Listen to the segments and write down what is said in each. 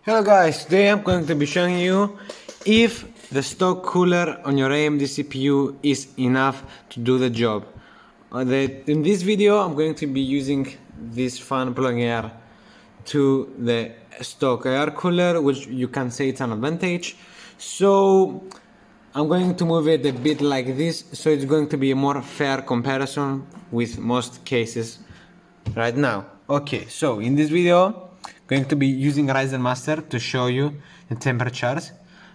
Hello guys, today I'm going to be showing you if the stock cooler on your AMD CPU is enough to do the job. In this video I'm going to be using this fan blowing air to the stock air cooler, which you can say it's an advantage. So I'm going to move it a bit like this, so it's going to be a more fair comparison with most cases right now. Okay, so in this video going to be using Ryzen Master to show you the temperatures.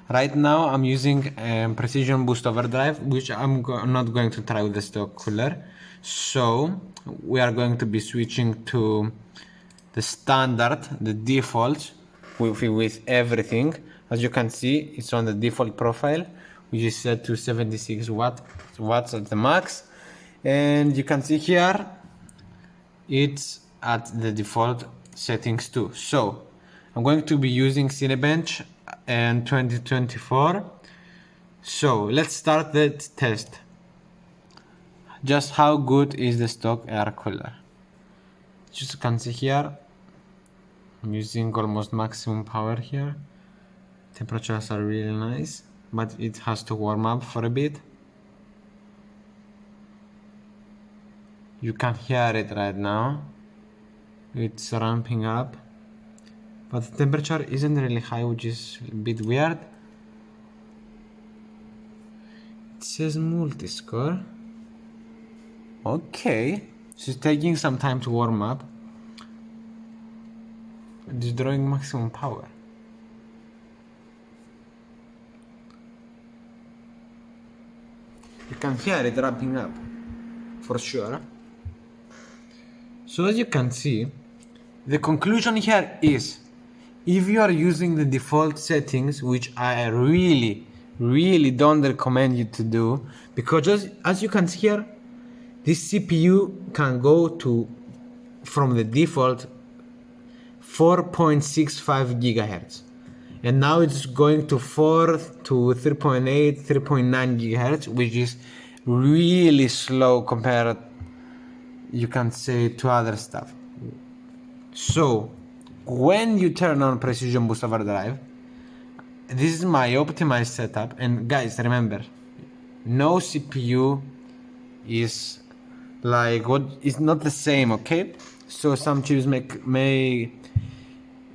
Right now I'm using Precision Boost Overdrive, which I'm not going to try with the stock cooler. So we are going to be switching to the standard, the default with everything. As you can see, it's on the default profile, which is set to 76 watts at the max. And you can see here it's at the default settings too. So I'm going to be using Cinebench and 2024. So let's start the test. Just how good is the stock air cooler? Just you can see here, I'm using almost maximum power here. Temperatures are really nice, but it has to warm up for a bit. You can hear it right now. It's ramping up, but the temperature isn't really high, which is a bit weird. It says multi-score. Okay, so it's taking some time to warm up. It's drawing maximum power. You can hear it ramping up, for sure. So as you can see, the conclusion here is, if you are using the default settings, which I really don't recommend you to do, because as you can see here, this CPU can go to, from the default, 4.65 gigahertz, and now it's going to 4 to 3.8, 3.9 gigahertz, which is really slow compared, you can say, to other stuff. So when you turn on Precision Boost Overdrive, this is my optimized setup. And guys, remember, no CPU is like what is not the same, okay? So some chips may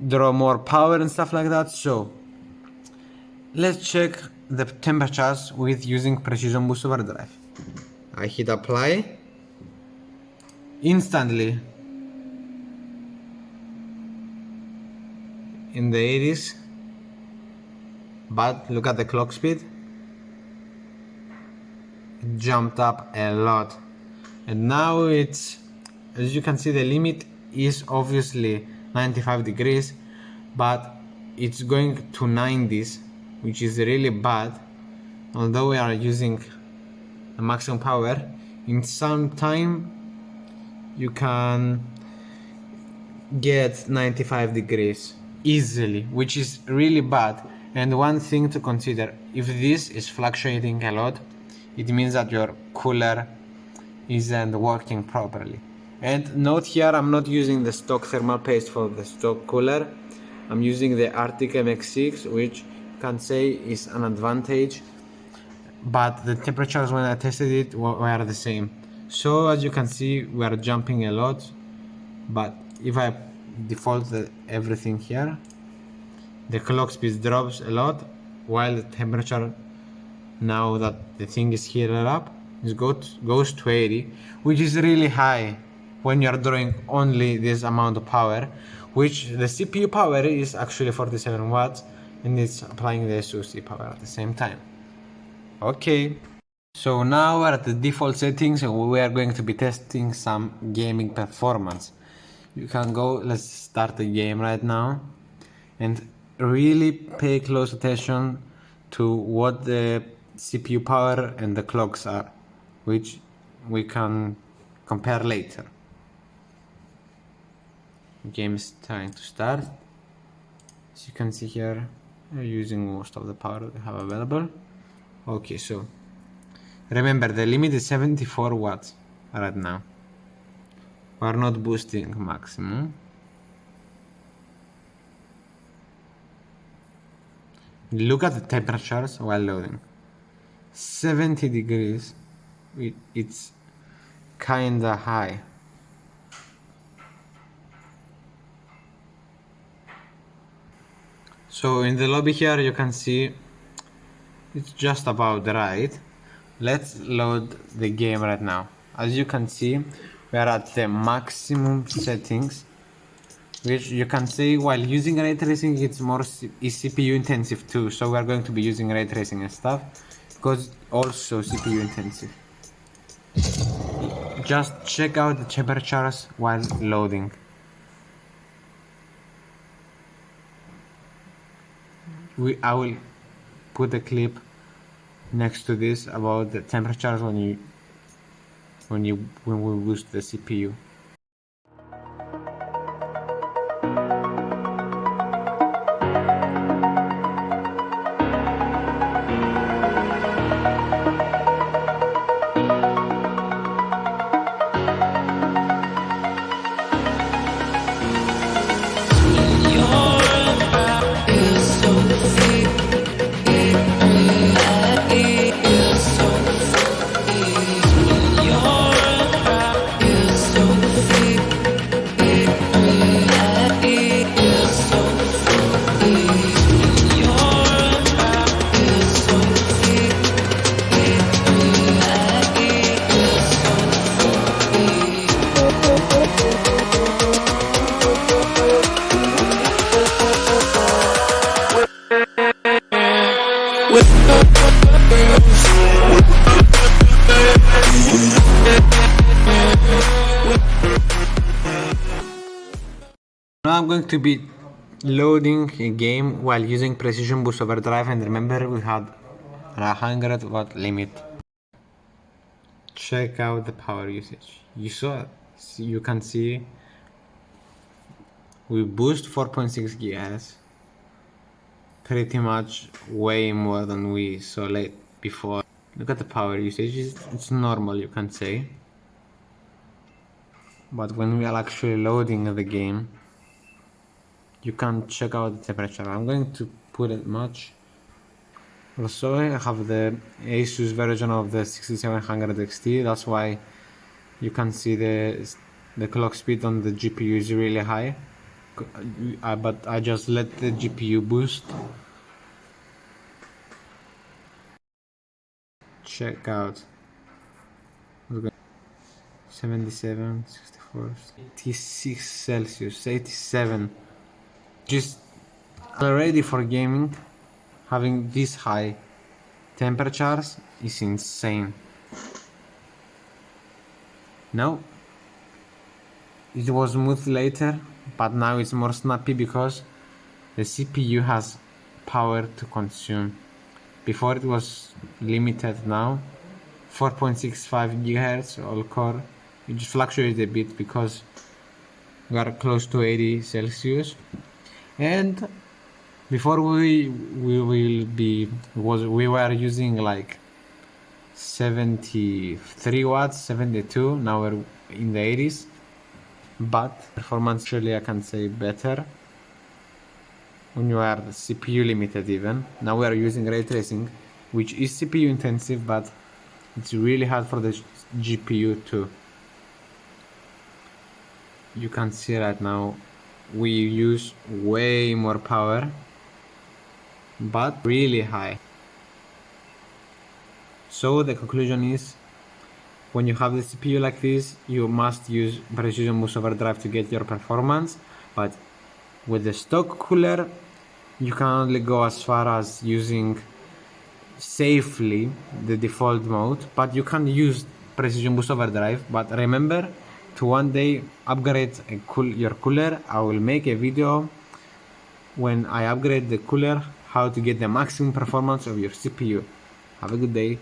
draw more power and stuff like that. So let's check the temperatures with using Precision Boost Overdrive. I hit apply. Instantly in the 80s, but look at the clock speed. It jumped up a lot, and now it's, as you can see, the limit is obviously 95 degrees, but it's going to 90s, which is really bad. Although we are using the maximum power, in some time you can get 95 degrees easily, which is really bad. And one thing to consider, if this is fluctuating a lot, it means that your cooler isn't working properly. And note here, I'm not using the stock thermal paste for the stock cooler. I'm using the Arctic MX6, which you can say is an advantage, but the temperatures when I tested it were the same. So as you can see, we are jumping a lot, but if I default everything here, the clock speed drops a lot, while the temperature, now that the thing is heated up, goes to 80, which is really high when you are drawing only this amount of power, which the CPU power is actually 47 watts, and it's applying the SoC power at the same time. Okay, so now we're at the default settings, and we are going to be testing some gaming performance. You can go, let's start the game right now, and really pay close attention to what the CPU power and the clocks are, which we can compare later. Game is trying to start. As you can see here, we're using most of the power we have available. Okay, so remember, the limit is 74 watts right now. We are not boosting maximum. Look at the temperatures while loading. 70 degrees. It's kinda high. So in the lobby here you can see it's just about right. Let's load the game right now. As you can see, we are at the maximum settings, which you can see while using ray tracing it's more CPU intensive too, so we are going to be using ray tracing and stuff because also CPU intensive. Just check out the temperatures while loading. I will put a clip next to this about the temperatures when we boost the CPU. Now I'm going to be loading a game while using Precision Boost Overdrive, and remember we had a 100 watt limit. Check out the power usage. You can see we boost 4.6 GHz, pretty much way more than we saw before. Look at the power usage, it's normal, you can say. But when we are actually loading the game, you can check out the temperature. I'm going to put it much. Also, I have the Asus version of the 6700 XT, that's why you can see the clock speed on the GPU is really high. But I just let the GPU boost. Check out 77, 64, 86 Celsius, 87. Just already for gaming, having these high temperatures is insane. Now it was smooth later, but now it's more snappy because the CPU has power to consume. Before it was limited. Now 4.65 GHz all core. It just fluctuates a bit because we are close to 80 Celsius, and before we were using like 73 watts, 72. Now we're in the 80s, but performance actually I can say better when you are CPU limited. Even now we are using ray tracing, which is CPU intensive, but it's really hard for the GPU too. You can see right now we use way more power, but really high. So the conclusion is, when you have the CPU like this, you must use Precision Boost Overdrive to get your performance, but with the stock cooler you can only go as far as using safely the default mode, but you can use Precision Boost Overdrive. But remember to one day upgrade your cooler. I will make a video when I upgrade the cooler, how to get the maximum performance of your CPU. Have a good day.